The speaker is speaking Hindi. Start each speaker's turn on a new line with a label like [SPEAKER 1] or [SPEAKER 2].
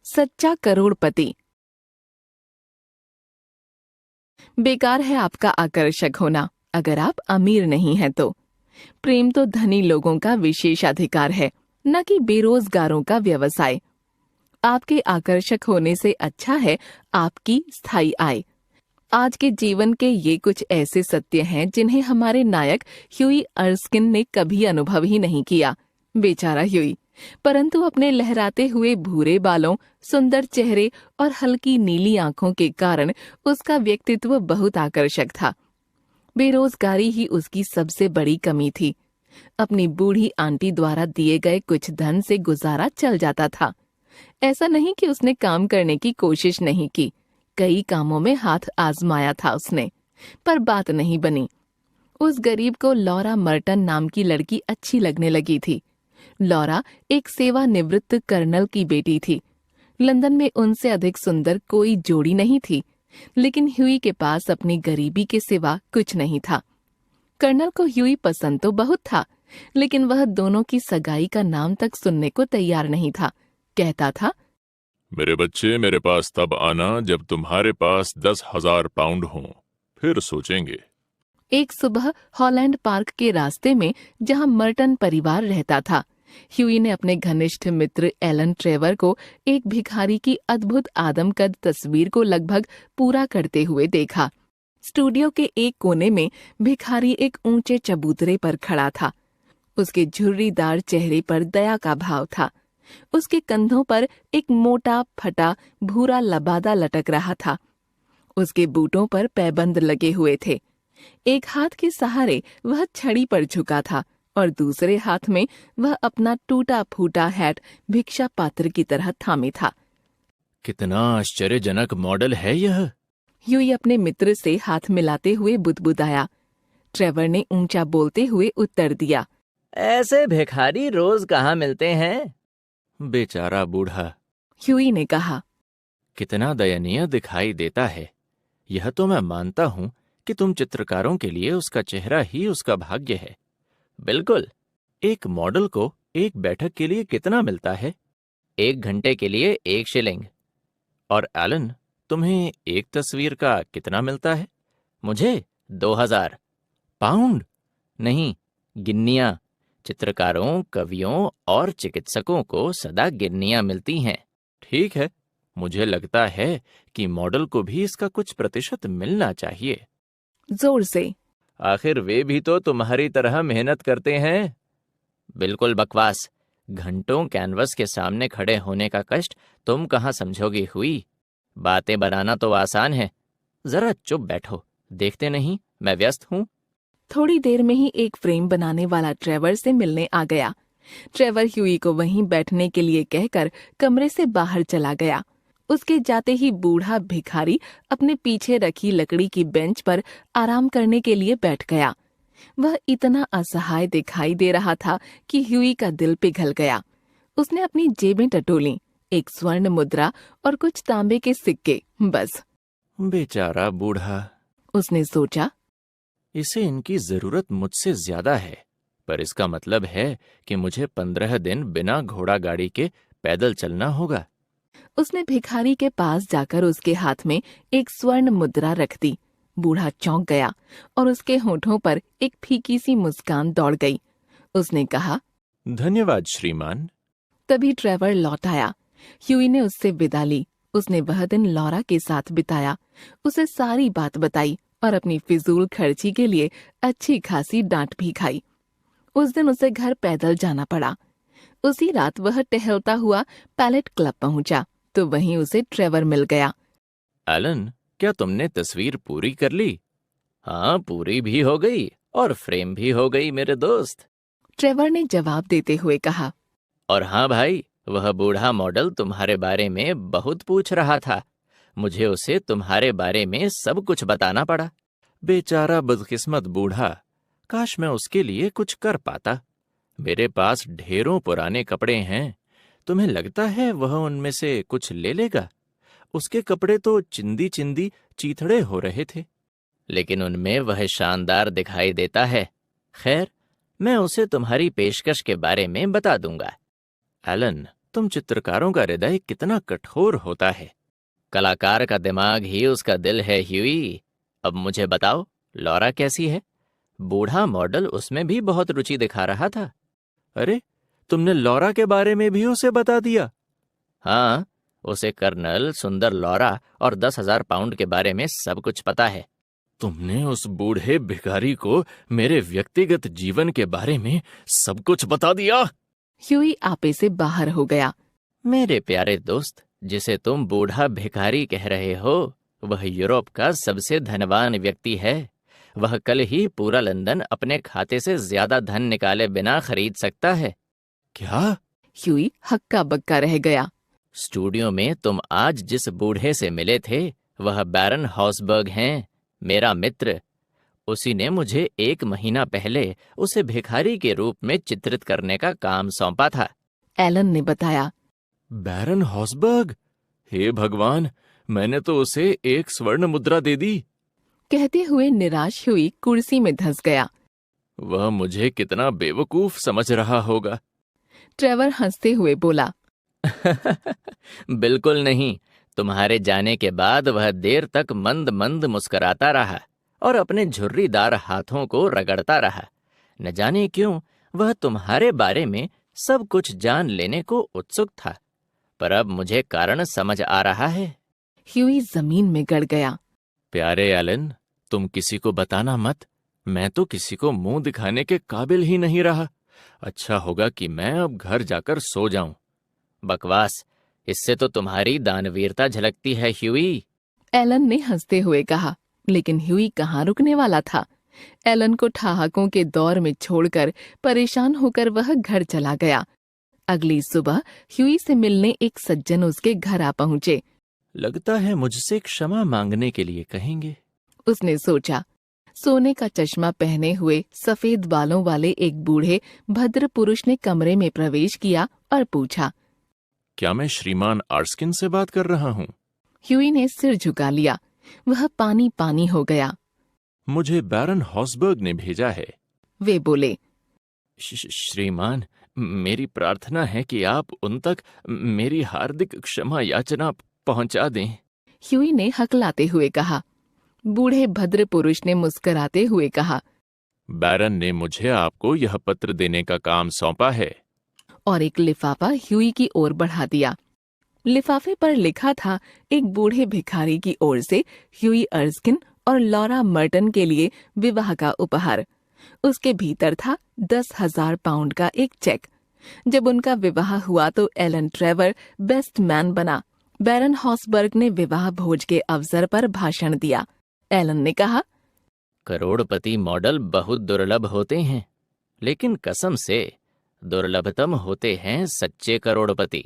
[SPEAKER 1] सच्चा करोड़पति। बेकार है आपका आकर्षक होना अगर आप अमीर नहीं हैं तो। प्रेम तो धनी लोगों का विशेषाधिकार है, न कि बेरोजगारों का व्यवसाय। आपके आकर्षक होने से अच्छा है आपकी स्थायी आय। आज के जीवन के ये कुछ ऐसे सत्य हैं जिन्हें हमारे नायक ह्यूई अर्स्किन ने कभी अनुभव ही नहीं किया। बेचारा ह्यूई, परंतु अपने लहराते हुए भूरे बालों, सुंदर चेहरे और हल्की नीली आंखों के कारण उसका व्यक्तित्व बहुत आकर्षक था। बेरोजगारी ही उसकी सबसे बड़ी कमी थी। अपनी बूढ़ी आंटी द्वारा दिए गए कुछ धन से गुजारा चल जाता था। ऐसा नहीं कि उसने काम करने की कोशिश नहीं की, कई कामों में हाथ आजमाया था उसने, पर बात नहीं बनी। उस गरीब को लॉरा मर्टन नाम की लड़की अच्छी लगने लगी थी। लॉरा एक सेवानिवृत्त कर्नल की बेटी थी। लंदन में उनसे अधिक सुंदर कोई जोड़ी नहीं थी, लेकिन ह्यूई के पास अपनी गरीबी के सिवा कुछ नहीं था। कर्नल को ह्यूई पसंद तो बहुत था, लेकिन वह दोनों की सगाई का नाम तक सुनने को तैयार नहीं था। कहता था,
[SPEAKER 2] मेरे बच्चे मेरे पास तब आना जब तुम्हारे पास 10,000 पाउंड हों, फिर सोचेंगे।
[SPEAKER 1] एक सुबह हॉलैंड पार्क के रास्ते में जहां मर्टन परिवार रहता था, ह्यूई ने अपने घनिष्ठ मित्र एलन ट्रेवर को एक भिखारी की अद्भुत आदमकद तस्वीर को लगभग पूरा करते हुए देखा। स्टूडियो के एक कोने में भिखारी एक ऊंचे चबूतरे पर खड़ा था। उसके झुर्रीदार चेहरे पर दया का भाव था। उसके कंधों पर एक मोटा फटा भूरा लबादा लटक रहा था। उसके बूटों पर पैबंद लगे हुए थे। एक हाथ के सहारे वह छड़ी पर झुका था और दूसरे हाथ में वह अपना टूटा फूटा हैट भिक्षा पात्र की तरह थामे था।
[SPEAKER 3] कितना आश्चर्यजनक मॉडल है यह।
[SPEAKER 1] ह्यूई अपने मित्र से हाथ मिलाते हुए बुदबुदाया। ट्रेवर ने ऊंचा बोलते हुए उत्तर दिया,
[SPEAKER 4] ऐसे भिखारी रोज कहाँ मिलते हैं?
[SPEAKER 3] बेचारा बूढ़ा।
[SPEAKER 1] ह्यूई ने कहा,
[SPEAKER 3] कितना दयनीय दिखाई देता है। यह तो मैं मानता हूं कि तुम चित्रकारों के लिए उसका चेहरा ही उसका भाग्य है।
[SPEAKER 4] बिल्कुल।
[SPEAKER 3] एक मॉडल को एक बैठक के लिए कितना मिलता है?
[SPEAKER 4] 1 घंटे के लिए 1 शिलिंग।
[SPEAKER 3] और एलन, तुम्हें एक तस्वीर का कितना मिलता है?
[SPEAKER 4] मुझे 2,000
[SPEAKER 3] पाउंड?
[SPEAKER 4] नहीं, गिन्नियां। चित्रकारों, कवियों और चिकित्सकों को सदा गिन्नियां मिलती हैं।
[SPEAKER 3] ठीक है, मुझे लगता है कि मॉडल को भी इसका कुछ प्रतिशत मिलना चाहिए।
[SPEAKER 1] जोर से।
[SPEAKER 4] आखिर वे भी तो तुम्हारी तरह मेहनत करते हैं। बिल्कुल बकवास। घंटों कैनवस के सामने खड़े होने का कष्ट तुम कहाँ समझोगी हुई। बातें बनाना तो आसान है। जरा चुप बैठो, देखते नहीं मैं व्यस्त हूँ।
[SPEAKER 1] थोड़ी देर में ही एक फ्रेम बनाने वाला ट्रेवर से मिलने आ गया। ट्रेवर ह्यूई को वहीं बैठने के लिए कहकर कमरे से बाहर चला गया। उसके जाते ही बूढ़ा भिखारी अपने पीछे रखी लकड़ी की बेंच पर आराम करने के लिए बैठ गया। वह इतना असहाय दिखाई दे रहा था कि ह्यूई का दिल पिघल गया। उसने अपनी जेबें टटोली, एक स्वर्ण मुद्रा और कुछ तांबे के सिक्के, बस।
[SPEAKER 3] बेचारा बूढ़ा,
[SPEAKER 1] उसने सोचा,
[SPEAKER 3] इसे इनकी जरूरत मुझसे ज्यादा है, पर इसका मतलब है कि मुझे 15 दिन बिना घोड़ा गाड़ी के पैदल चलना होगा।
[SPEAKER 1] उसने भिखारी के पास जाकर उसके हाथ में एक स्वर्ण मुद्रा रख दी। बूढ़ा चौंक गया और उसके होठों पर एक फीकी सी मुस्कान दौड़ गई। उसने कहा,
[SPEAKER 3] धन्यवाद श्रीमान।
[SPEAKER 1] तभी ट्रेवर लौट आया। ह्यूई ने उससे विदा ली। उसने वह दिन लॉरा के साथ बिताया, उसे सारी बात बताई और अपनी फिजूल खर्ची के लिए अच्छी खासी डांट भी खाई। उस दिन उसे घर पैदल जाना पड़ा। उसी रात वह टहलता हुआ पैलेट क्लब पहुंचा तो वहीं उसे ट्रेवर मिल गया।
[SPEAKER 3] एलन, क्या तुमने तस्वीर पूरी कर ली?
[SPEAKER 4] हाँ, पूरी भी हो गई और फ्रेम भी हो गई मेरे दोस्त।
[SPEAKER 1] ट्रेवर ने जवाब देते हुए कहा,
[SPEAKER 4] और हाँ भाई, वह बूढ़ा मॉडल तुम्हारे बारे में बहुत पूछ रहा था। मुझे उसे तुम्हारे बारे में सब कुछ बताना पड़ा।
[SPEAKER 3] बेचारा बदकिस्मत बूढ़ा, काश मैं उसके लिए कुछ कर पाता। मेरे पास ढेरों पुराने कपड़े हैं। तुम्हें लगता है वह उनमें से कुछ ले लेगा? उसके कपड़े तो चिंदी चिंदी चीथड़े हो रहे थे।
[SPEAKER 4] लेकिन उनमें वह शानदार दिखाई देता है। खैर, मैं उसे तुम्हारी पेशकश के बारे में बता दूंगा।
[SPEAKER 3] एलन, तुम चित्रकारों का हृदय कितना कठोर होता है।
[SPEAKER 4] कलाकार का दिमाग ही उसका दिल है ह्यूई। अब मुझे बताओ, लॉरा कैसी है? बूढ़ा मॉडल उसमें भी बहुत रुचि दिखा रहा था।
[SPEAKER 3] अरे, तुमने लॉरा के बारे में भी उसे बता दिया?
[SPEAKER 4] हाँ, उसे कर्नल सुंदर लॉरा और 10,000 पाउंड के बारे में सब कुछ पता है।
[SPEAKER 3] तुमने उस बूढ़े भिखारी को मेरे व्यक्तिगत जीवन के बारे में सब कुछ बता दिया?
[SPEAKER 1] ह्यूई आपे से बाहर हो गया।
[SPEAKER 4] मेरे प्यारे दोस्त, जिसे तुम बूढ़ा भिखारी कह रहे हो, वह यूरोप का सबसे धनवान व्यक्ति है। वह कल ही पूरा लंदन अपने खाते से ज्यादा धन निकाले बिना खरीद सकता है।
[SPEAKER 3] क्या?
[SPEAKER 1] ह्यूई हक्का बक्का रह गया।
[SPEAKER 4] स्टूडियो में तुम आज जिस बूढ़े से मिले थे, वह बैरन हॉसबर्ग हैं, मेरा मित्र। उसी ने मुझे 1 महीना पहले उसे भिखारी के रूप में चित्रित करने का काम सौंपा था।
[SPEAKER 1] एलन ने बताया।
[SPEAKER 3] बैरन हॉसबर्ग? हे भगवान, मैंने तो उसे 1 स्वर्ण मुद्रा दे दी।
[SPEAKER 1] कहते हुए निराश ह्यूई कुर्सी में धंस गया।
[SPEAKER 3] वह मुझे कितना बेवकूफ समझ रहा होगा।
[SPEAKER 1] ट्रेवर हंसते हुए बोला।
[SPEAKER 4] बिल्कुल नहीं। तुम्हारे जाने के बाद वह देर तक मंद मंद मुस्कुराता रहा और अपने झुर्रीदार हाथों को रगड़ता रहा। न जाने क्यों वह तुम्हारे बारे में सब कुछ जान लेने को उत्सुक था। पर अब मुझे कारण समझ आ रहा है।
[SPEAKER 1] ह्यूई जमीन में गड़ गया।
[SPEAKER 3] प्यारे एलन, तुम किसी को बताना मत। मैं तो किसी को मुंह दिखाने के काबिल ही नहीं रहा। अच्छा होगा कि मैं अब घर जाकर सो जाऊं।
[SPEAKER 4] बकवास, इससे तो तुम्हारी दानवीरता झलकती है ह्यूई।
[SPEAKER 1] एलन ने हंसते हुए कहा। लेकिन ह्यूई कहाँ रुकने वाला था। एलन को ठहाकों के दौर में छोड़कर परेशान होकर वह घर चला गया। अगली सुबह ह्यूई से मिलने एक सज्जन उसके घर आ पहुंचे।
[SPEAKER 3] लगता है मुझसे क्षमा मांगने के लिए कहेंगे,
[SPEAKER 1] उसने सोचा। सोने का चश्मा पहने हुए सफेद बालों वाले एक बूढ़े भद्र पुरुष ने कमरे में प्रवेश किया और पूछा।
[SPEAKER 3] क्या मैं श्रीमान आर्स्किन से बात कर रहा हूँ?
[SPEAKER 1] ह्यूई ने सिर झुका लिया। वह पानी पानी हो गया।
[SPEAKER 3] मुझे बैरन हॉसबर्ग ने भेजा है।
[SPEAKER 1] वे बोले।
[SPEAKER 3] श्रीमान, मेरी प्रार्थना है कि आप उन तक मेरी हार्दिक क्षमा याचना पहुंचा दें।
[SPEAKER 1] ह्यूई ने हकलाते हुए कहा। बूढ़े भद्र पुरुष ने मुस्कुराते हुए कहा।
[SPEAKER 3] बैरन ने मुझे आपको यह पत्र देने का काम सौंपा है।
[SPEAKER 1] और एक लिफाफा ह्यूई की ओर बढ़ा दिया। लिफाफे पर लिखा था, एक बूढ़े भिखारी की ओर से ह्यूई अर्स्किन और लॉरा मर्टन के लिए विवाह का उपहार। उसके भीतर था 10,000 पाउंड का एक चेक। जब उनका विवाह हुआ तो एलन ट्रेवर बेस्ट मैन बना। बैरन हॉसबर्ग ने विवाह भोज के अवसर पर भाषण दिया। एलन ने कहा,
[SPEAKER 4] करोड़पति मॉडल बहुत दुर्लभ होते हैं, लेकिन कसम से दुर्लभतम होते हैं सच्चे करोड़पति।